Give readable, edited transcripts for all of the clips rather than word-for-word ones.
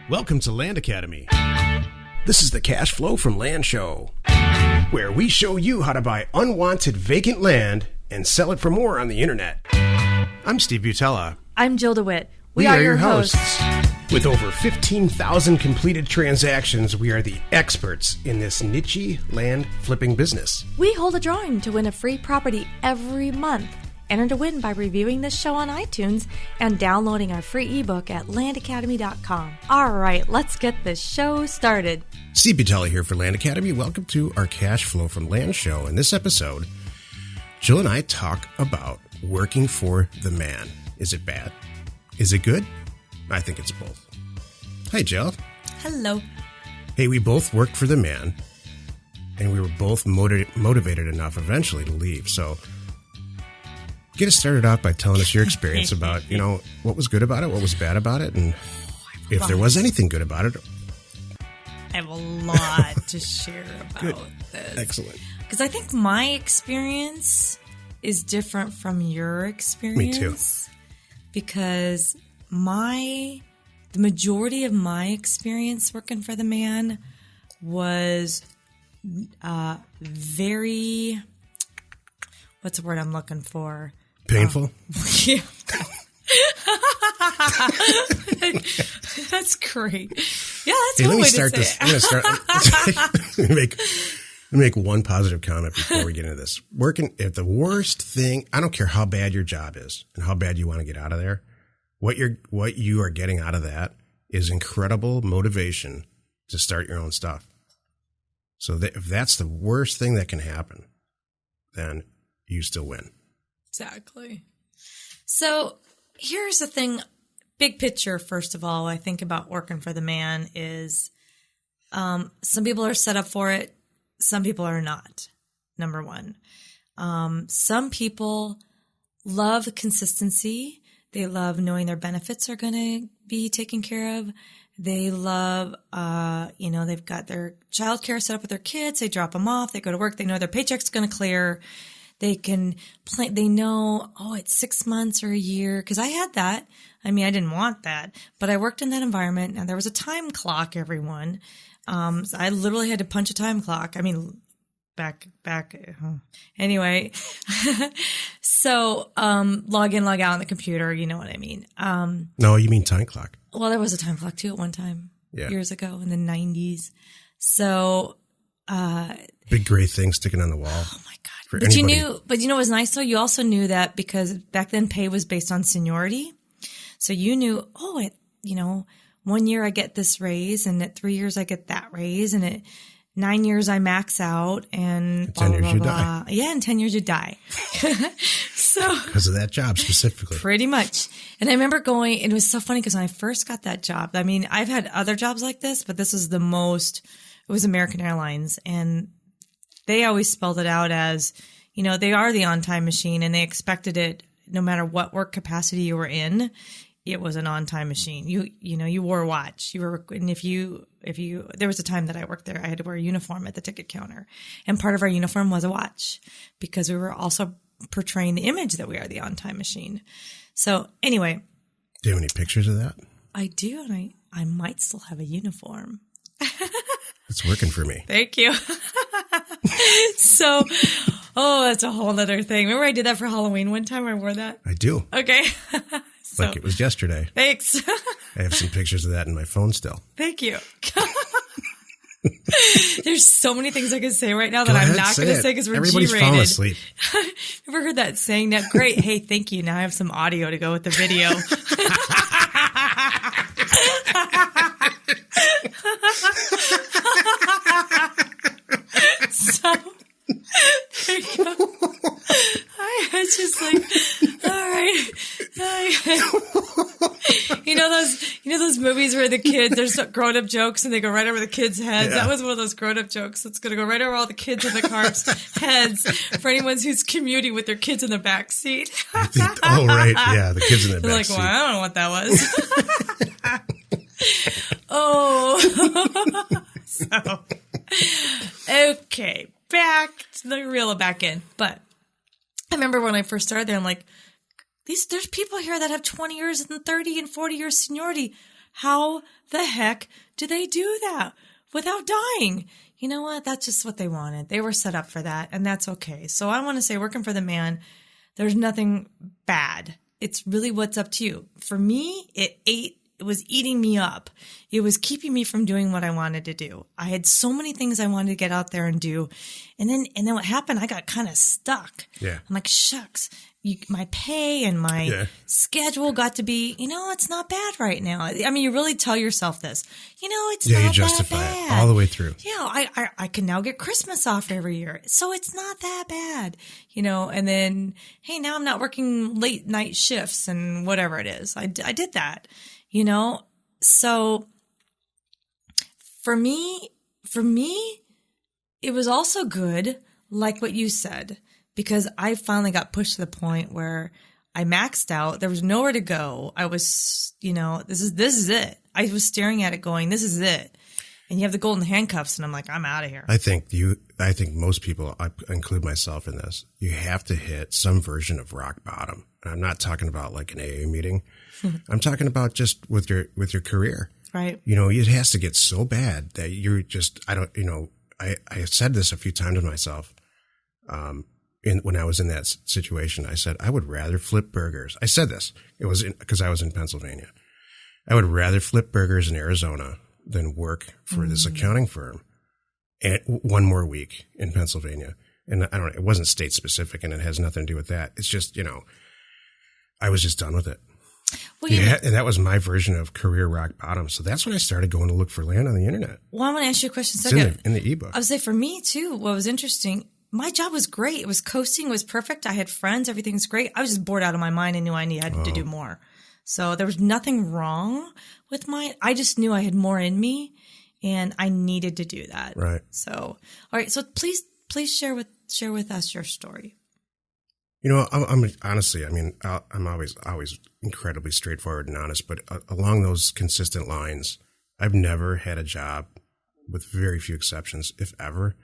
Welcome to Land Academy. This is the Cash Flow from Land show, where we show you how to buy unwanted vacant land and sell it for more on the internet. I'm Steve Butala. I'm Jill DeWit. We are your hosts. With over 15,000 completed transactions, we are the experts in this niche land flipping business. We hold a drawing to win a free property every month. Enter to win by reviewing this show on iTunes and downloading our free ebook at landacademy.com. All right, let's get this show started. Steve Butala here for Land Academy. Welcome to our Cash Flow from Land show. In this episode, Jill and I talk about working for the man. Is it bad? Is it good? I think it's both. Hi, Jill. Hello. Hey, we both worked for the man, and we were both motivated enough eventually to leave. So get us started off by telling us your experience about, what was good about it, what was bad about it, and if there was anything good about it. I have a lot to share about this. Excellent. Because I think my experience is different from your experience. Me too. Because the majority of my experience working for the man was very, what's the word I'm looking for? Painful? Yeah. That's great. Yeah, that's one way to say it. I'm going to start. Let me make one positive comment before we get into this. Working at the worst thing, I don't care how bad your job is and how bad you want to get out of there. What you are getting out of that is incredible motivation to start your own stuff. So if that's the worst thing that can happen, then you still win. Exactly. So here's the thing. Big picture, first of all, I think about working for the man is some people are set up for it. Some people are not, number one. Some people love consistency. They love knowing their benefits are going to be taken care of. They love, they've got their childcare set up with their kids. They drop them off. They go to work. They know their paycheck's going to clear. They can plan. They know, it's 6 months or a year. Because I had that. I mean, I didn't want that, but I worked in that environment, and there was a time clock. Everyone, so I literally had to punch a time clock. I mean, back. Anyway, so log in, log out on the computer. You know what I mean? No, you mean time clock. Well, there was a time clock too at one time, years ago in the 90s. So, big gray thing sticking on the wall. Oh my God. But you know what was nice though? You also knew that because back then pay was based on seniority. So you knew, 1 year I get this raise, and at 3 years I get that raise, and at 9 years I max out, and 10 years you die. Yeah, in 10 years you die. So because of that job specifically. Pretty much. And I remember going, and it was so funny because when I first got that job, I mean, I've had other jobs like this, but this was it was American Airlines, and they always spelled it out as, they are the on-time machine, and they expected it no matter what work capacity you were in. It was an on-time machine. You wore a watch. And if you, there was a time that I worked there, I had to wear a uniform at the ticket counter. And part of our uniform was a watch because we were also portraying the image that we are the on-time machine. So anyway. Do you have any pictures of that? I do. And I might still have a uniform. It's working for me. Thank you. So, that's a whole other thing. Remember I did that for Halloween one time? I wore that? I do. Okay. Like it was yesterday. Thanks. I have some pictures of that in my phone still. Thank you. There's so many things I can say right now that I'm not going to say because we're Everybody's G-rated. falling asleep. Ever heard that saying? That great. Hey, thank you. Now I have some audio to go with the video. So there you go. I was just like, all right. You know those movies where the kids, there's grown-up jokes and they go right over the kids' heads. Yeah. That was one of those grown-up jokes that's going to go right over all the kids in the car's heads for anyone who's commuting with their kids in the back seat. Right. Yeah, the kids in the back seat. Well, I don't know what that was. So, okay, back to the reel it back in. But I remember when I first started there, I'm like, there's people here that have 20 years and 30 and 40 years seniority. How the heck do they do that without dying? You know what? That's just what they wanted. They were set up for that, and that's okay. So I want to say, working for the man, there's nothing bad. It's really what's up to you. For me, it was eating me up. It was keeping me from doing what I wanted to do. I had so many things I wanted to get out there and do. And then what happened, I got kind of stuck. Yeah. I'm like, shucks, my pay and my schedule got to be, it's not bad right now. I mean, you really tell yourself this, it's not you justify that bad. It all the way through. Yeah. I can now get Christmas off every year. So it's not that bad, and then, hey, now I'm not working late night shifts and whatever it is. I did that. So for me, it was also good, like what you said, because I finally got pushed to the point where I maxed out. There was nowhere to go. I was, this is it. I was staring at it going, this is it. And you have the golden handcuffs, and I'm like, I'm out of here. I think most people, I include myself in this, you have to hit some version of rock bottom. And I'm not talking about like an AA meeting. I'm talking about just with your career. Right. It has to get so bad that you're just, I said this a few times to myself. When I was in that situation, I said, I would rather flip burgers. I said this. It was because I was in Pennsylvania. I would rather flip burgers in Arizona than work for this accounting firm and one more week in Pennsylvania. And it wasn't state specific, and it has nothing to do with that. It's just, I was just done with it. Well, and that was my version of career rock bottom. So that's when I started going to look for land on the internet. Well, I want to ask you a question. It's in the ebook. I would say for me too, what was interesting, my job was great. It was coasting. It was perfect. I had friends. Everything's great. I was just bored out of my mind and knew I had to do more. So there was nothing wrong with mine. I just knew I had more in me, and I needed to do that. Right. So, all right. So please share with us your story. I'm honestly, I'm always incredibly straightforward and honest, but along those consistent lines, I've never had a job, with very few exceptions, if ever,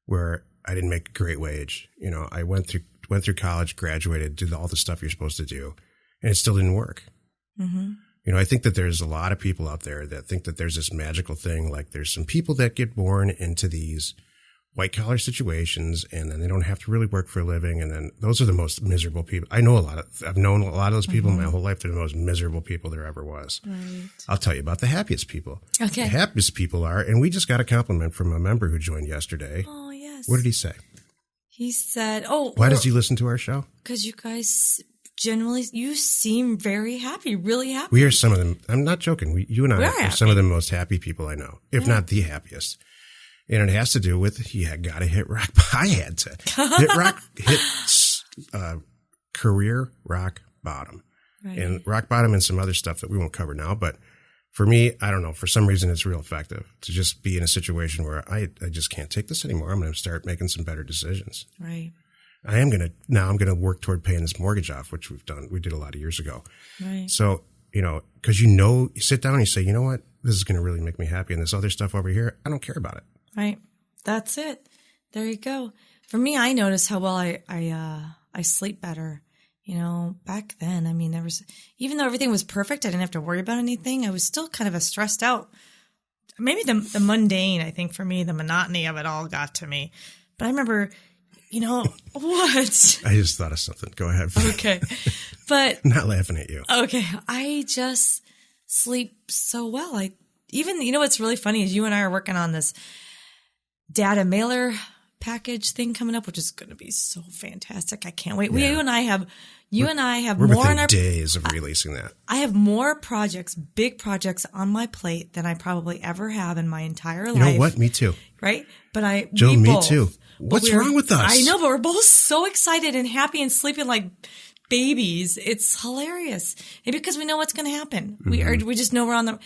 where I didn't make a great wage. I went through college, graduated, did all the stuff you're supposed to do, and it still didn't work. Mm-hmm. I think that there's a lot of people out there that think that there's this magical thing, like there's some people that get born into these white collar situations, and then they don't have to really work for a living. And then those are the most miserable people. I've known a lot of those people my whole life. They're the most miserable people there ever was. Right. I'll tell you about the happiest people. Okay. The happiest people are, and we just got a compliment from a member who joined yesterday. Oh, yes. What did he say? He said, why does he listen to our show? Because you guys generally, you seem very happy, really happy. We are some of them. I'm not joking. You and I are some of the most happy people I know, if not the happiest. And it has to do with got to hit rock. I had to hit career rock bottom, and rock bottom and some other stuff that we won't cover now. But for me, I don't know. For some reason, it's real effective to just be in a situation where I just can't take this anymore. I'm going to start making some better decisions. Right. I'm going to work toward paying this mortgage off, which we did a lot of years ago. Right. So, because you sit down and you say, you know what, this is going to really make me happy. And this other stuff over here, I don't care about it. Right. That's it. There you go. For me, I noticed how well I sleep better. Back then, even though everything was perfect, I didn't have to worry about anything. I was still kind of a stressed out. Maybe the mundane, I think for me, the monotony of it all got to me. But I remember, what? I just thought of something. Go ahead. Okay. But I'm not laughing at you. Okay. I just sleep so well. What's really funny is you and I are working on this data mailer package thing coming up, which is going to be so fantastic. I can't wait. Yeah. You and I have we're more within days of releasing that. I have more big projects on my plate than I probably ever have in my entire life. You know what? Me too. Right? But Jill, me too. What's wrong with us? I know, but we're both so excited and happy and sleeping like babies. It's hilarious. And because we know what's going to happen. Mm-hmm. We just know we're on the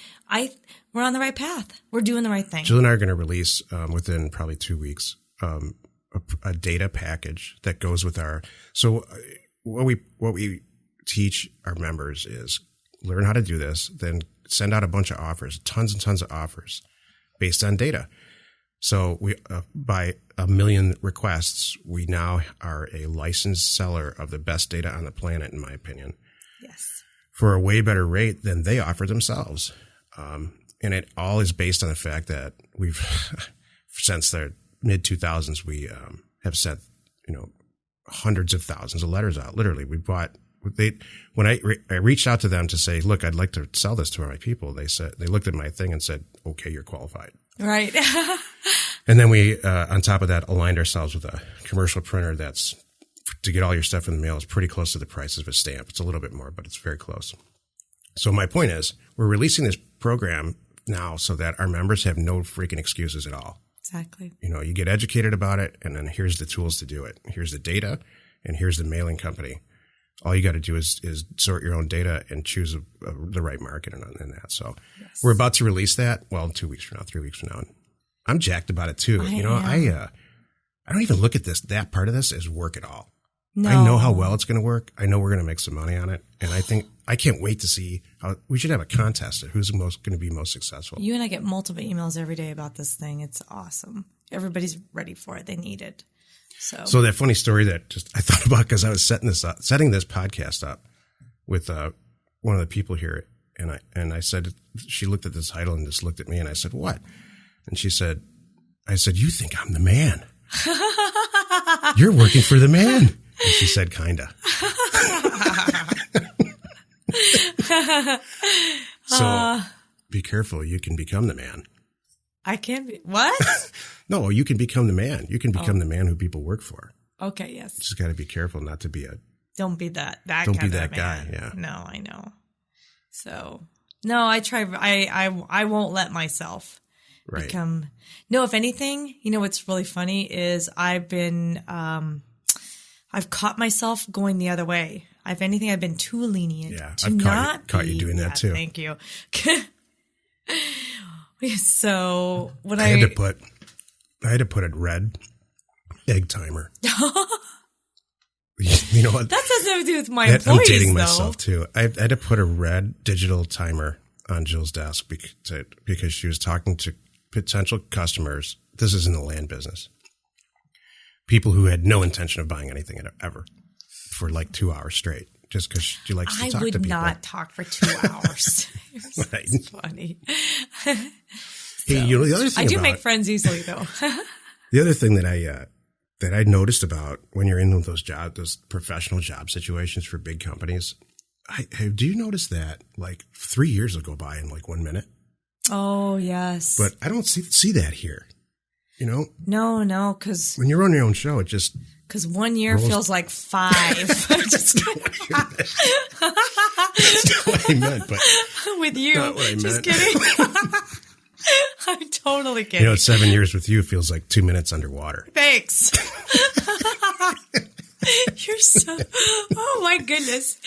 right path. We're doing the right thing. Jill and I are going to release within probably 2 weeks a data package that goes with our. So what we teach our members is learn how to do this, then send out a bunch of offers, tons and tons of offers based on data. So we by 1 million requests, we now are a licensed seller of the best data on the planet, in my opinion. Yes. For a way better rate than they offer themselves. And it all is based on the fact that we've, since the mid 2000s, we have sent, hundreds of thousands of letters out. Literally, when I reached out to them to say, look, I'd like to sell this to my people. They looked at my thing and said, okay, you're qualified. Right. And then we, on top of that, aligned ourselves with a commercial printer that's, to get all your stuff in the mail is pretty close to the price of a stamp. It's a little bit more, but it's very close. So my point is, we're releasing this program now so that our members have no freaking excuses at all. Exactly. You get educated about it, and then here's the tools to do it. Here's the data, and here's the mailing company. All you got to do is sort your own data and choose the right market in that. So we're about to release that. Well, 2 weeks from now, 3 weeks from now. I'm jacked about it too. I don't even look at that part of this as work at all. No. I know how well it's going to work. I know we're going to make some money on it. And I can't wait to see how we should have a contest of who's going to be most successful. You and I get multiple emails every day about this thing. It's awesome. Everybody's ready for it. They need it. So that funny story that I thought about because I was setting this podcast up with one of the people here, and I said, she looked at the title and just looked at me, and I said, what? And I said, you think I'm the man? You're working for the man. And she said, kinda. So be careful. You can become the man. I can be. What? No, you can become the man. You can become the man who people work for. Okay, yes. Just got to be careful not to be Don't be that don't kind be of that man. guy. Yeah. No, I know. So, no, I try. I won't let myself become. No, if anything, what's really funny is I've caught myself going the other way. If anything, I've been too lenient. Yeah, I've caught you doing that too. Thank you. So when I had to put a red egg timer. You know what? That has nothing to do with my employees, I'm dating though. myself too. I had to put a red digital timer on Jill's desk because she was talking to potential customers. This is in the land business. People who had no intention of buying anything ever for like 2 hours straight, just because she likes to talk to people. I would not talk for 2 hours. Right. It's funny. Hey, the other thing I do make friends easily, though. The other thing that I noticed about when you're in those professional job situations for big companies, do you notice that like 3 years will go by in like 1 minute? Oh, yes. But I don't see that here. No, because when you're on your own show, it just because 1 year feels like 5. That's not what I meant, but with you, not what I just meant. kidding. I'm totally kidding. 7 years with you feels like 2 minutes underwater. Thanks. You're so. Oh my goodness.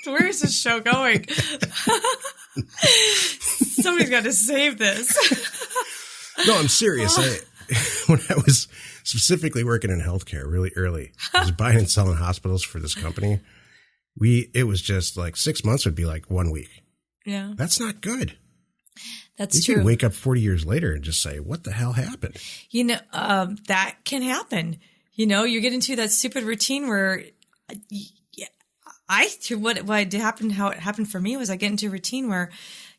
Where is this show going? Somebody's got to save this. No, I'm serious. When I was specifically working in healthcare really early, I was buying and selling hospitals for this company. It was just like 6 months would be like 1 week. Yeah. That's not good. That's true. You true. can wake up 40 years later and just say, what the hell happened? That can happen. You get into that stupid routine where how it happened for me was I get into a routine where,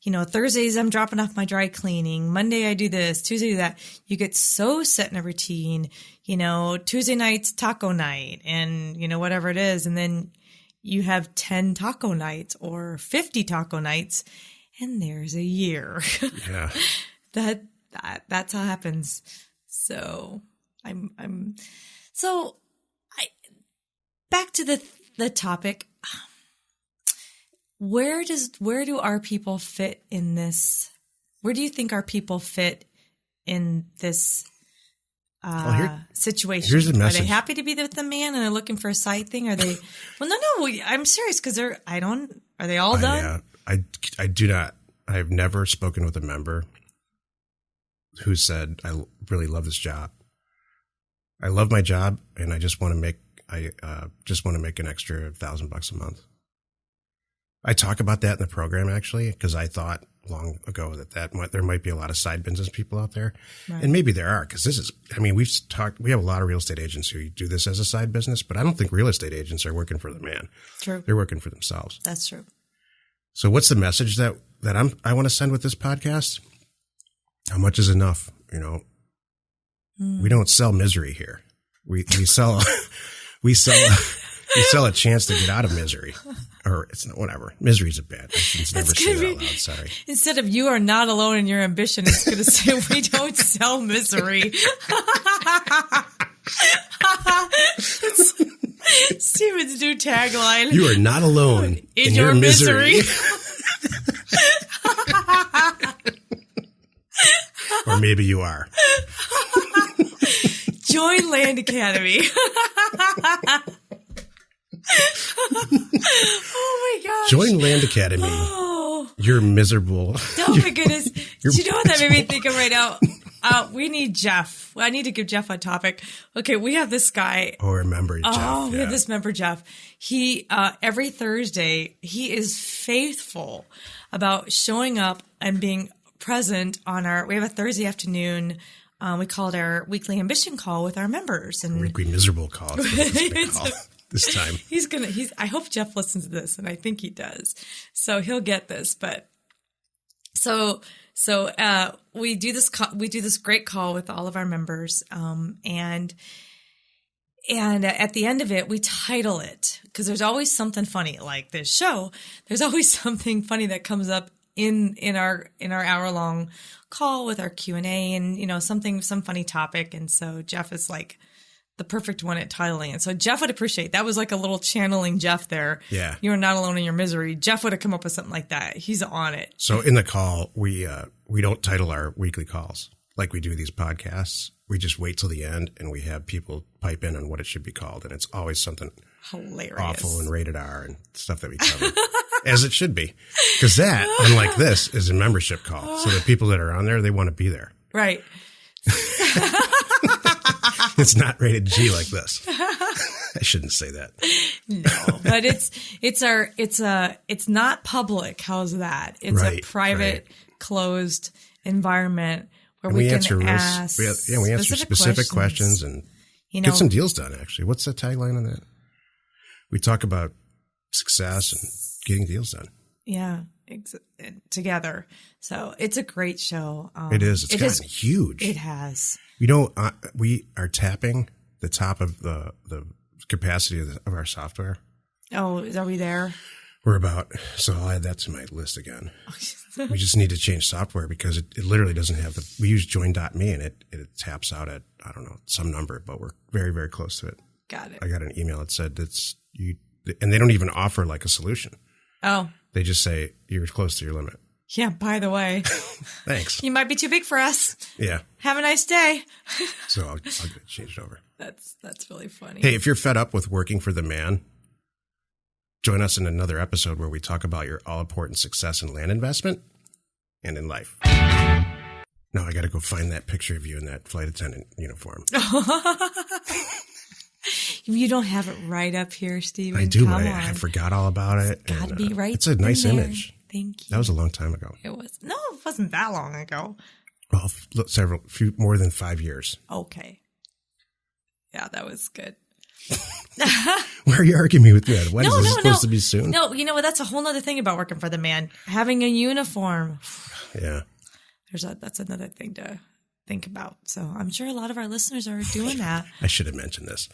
Thursdays I'm dropping off my dry cleaning. Monday I do this, Tuesday I do that. You get so set in a routine, Tuesday night's taco night and, whatever it is. And then you have 10 taco nights or 50 taco nights and there's a year. Yeah. That's how it happens. So back to the topic. Where do our people fit in this? Where do you think our people fit in this situation? Here's the message. Are they happy to be with the man and they're looking for a side thing? Are they? Well, no. I'm serious because are they all done? I do not. I have never spoken with a member who said, I really love this job. I love my job and I just want to make an extra $1,000 a month. I talk about that in the program actually, because I thought long ago that there might be a lot of side business people out there. Right. And maybe there are, because we have a lot of real estate agents who do this as a side business, but I don't think real estate agents are working for the man. True. They're working for themselves. That's true. So what's the message that that I want to send with this podcast? How much is enough? We don't sell misery here. We sell a chance to get out of misery. Or it's not, whatever. Misery's a bad. I should never say that out loud. Sorry. Instead of you are not alone in your ambition, it's going to say we don't sell misery. Steven's new tagline. You are not alone in your misery. Or maybe you are. Join Land Academy. Oh my gosh. Join Land Academy. Oh. You're miserable. Oh my goodness. Do you know what that made me think of right now? We need Jeff. I need to give Jeff a topic. Okay, we have this guy. Oh, remember Jeff. Oh, we have this member, Jeff. He, every Thursday, he is faithful about showing up and being present on we have a Thursday afternoon. We call it our weekly ambition call with our members. And weekly miserable call. This time. I hope Jeff listens to this, and I think he does. So he'll get this, but so we do this great call with all of our members. And at the end of it, we title it, because there's always something funny, like this show. There's always something funny that comes up in our hour-long call with our Q&A, and some funny topic. And so Jeff is like the perfect one at titling it. So Jeff would appreciate that. Was like a little channeling Jeff there. Yeah. You're not alone in your misery. Jeff would have come up with something like that. He's on it. So in the call, we don't title our weekly calls like we do these podcasts. We just wait till the end and we have people pipe in on what it should be called. And it's always something hilarious, awful and rated R and stuff that we cover. As it should be. Because that, unlike this, is a membership call. So the people that are on there, they want to be there. Right. It's not rated G like this. I shouldn't say that. No, but it's not public. How's that? It's a private, closed environment where we can ask. We answer specific questions and get some deals done. Actually, what's the tagline on that? We talk about success and getting deals done. Yeah, together. So it's a great show. It is. It's gotten huge. It has. We are tapping the top of the capacity of our software. Oh, are we there? We're about, so I'll add that to my list again. We just need to change software because it literally doesn't have we use join.me and it taps out at, I don't know, some number, but we're very, very close to it. Got it. I got an email that said and they don't even offer like a solution. Oh. They just say you're close to your limit. Yeah, by the way. Thanks. You might be too big for us. Yeah. Have a nice day. So I'll get it changed over. That's really funny. Hey, if you're fed up with working for the man, join us in another episode where we talk about your all-important success in land investment and in life. Now I got to go find that picture of you in that flight attendant uniform. You don't have it right up here, Steven. I do, but I forgot all about it. It's got to be right. It's a nice image. Thank you. That was a long time ago. It was. No, it wasn't that long ago. Well, more than 5 years. Okay. Yeah, that was good. Why are you arguing with me? When is this supposed to be soon? No, you know what? That's a whole other thing about working for the man. Having a uniform. Yeah. That's another thing to think about. So I'm sure a lot of our listeners are doing that. I should have mentioned this.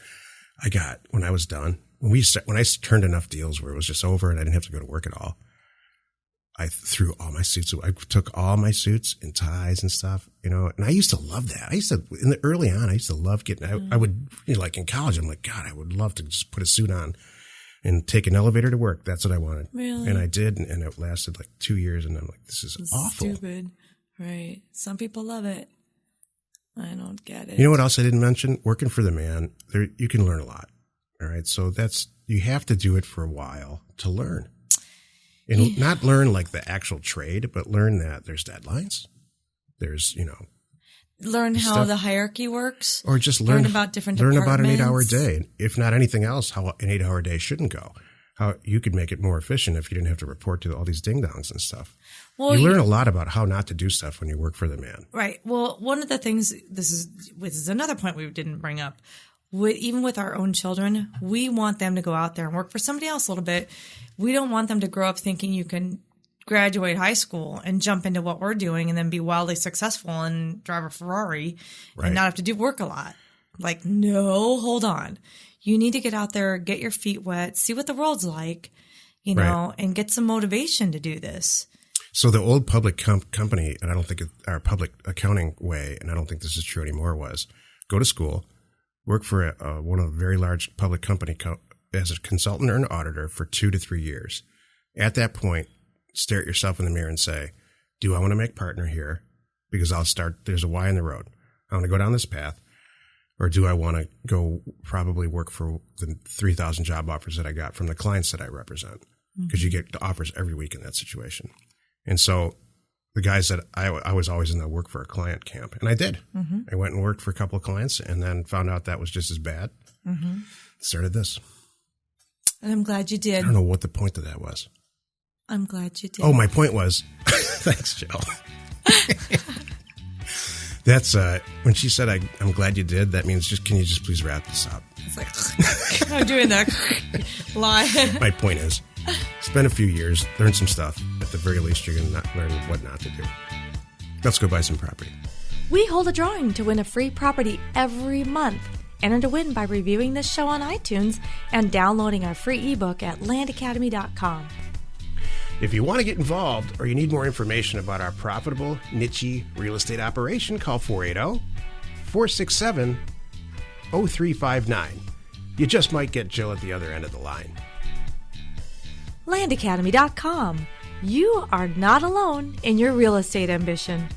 When I was done, when I turned enough deals where it was just over and I didn't have to go to work at all, I threw all my suits. I took all my suits and ties and stuff, and I used to love that. Early on, I used to love I would, like in college, I'm like, God, I would love to just put a suit on and take an elevator to work. That's what I wanted. Really? And I did. And it lasted like 2 years. And I'm like, this is awful. Stupid. Right. Some people love it. I don't get it. You know what else I didn't mention? Working for the man, you can learn a lot. All right. So you have to do it for a while to learn. And not learn like the actual trade, but learn that there's deadlines. There's, learn how the hierarchy works. Or just learn about different departments. Learn about an 8-hour day. If not anything else, how an 8-hour day shouldn't go. How you could make it more efficient if you didn't have to report to all these ding-dongs and stuff. Well, you learn a lot about how not to do stuff when you work for the man. Right. Well, one of the things, this is another point we didn't bring up. Even with our own children, we want them to go out there and work for somebody else a little bit. We don't want them to grow up thinking you can graduate high school and jump into what we're doing and then be wildly successful and drive a Ferrari and not have to do work a lot. Like, no, hold on. You need to get out there, get your feet wet, see what the world's like, you know, and get some motivation to do this. So the old public company, and I don't think our public accounting way, and I don't think this is true anymore, was go to school, work for one of a very large public company as a consultant or an auditor for 2 to 3 years. At that point, stare at yourself in the mirror and say, do I want to make partner here? Because there's a Y in the road. I want to go down this path. Or do I want to go probably work for the 3,000 job offers that I got from the clients that I represent? Because you get the offers every week in that situation. And so the guys that I was always in the work for a client camp, and I did. I went and worked for a couple of clients and then found out that was just as bad. Started this. And I'm glad you did. I don't know what the point of that was. I'm glad you did. Oh, my point was, thanks, Jill. That's when she said, I'm glad you did, that means can you just please wrap this up? It's like, I'm doing that lie. My point is, spend a few years, learn some stuff. At the very least, you're going to learn what not to do. Let's go buy some property. We hold a drawing to win a free property every month. Enter to win by reviewing this show on iTunes and downloading our free ebook at landacademy.com. If you want to get involved or you need more information about our profitable, niche real estate operation, call 480-467-0359. You just might get Jill at the other end of the line. landacademy.com. You are not alone in your real estate ambition.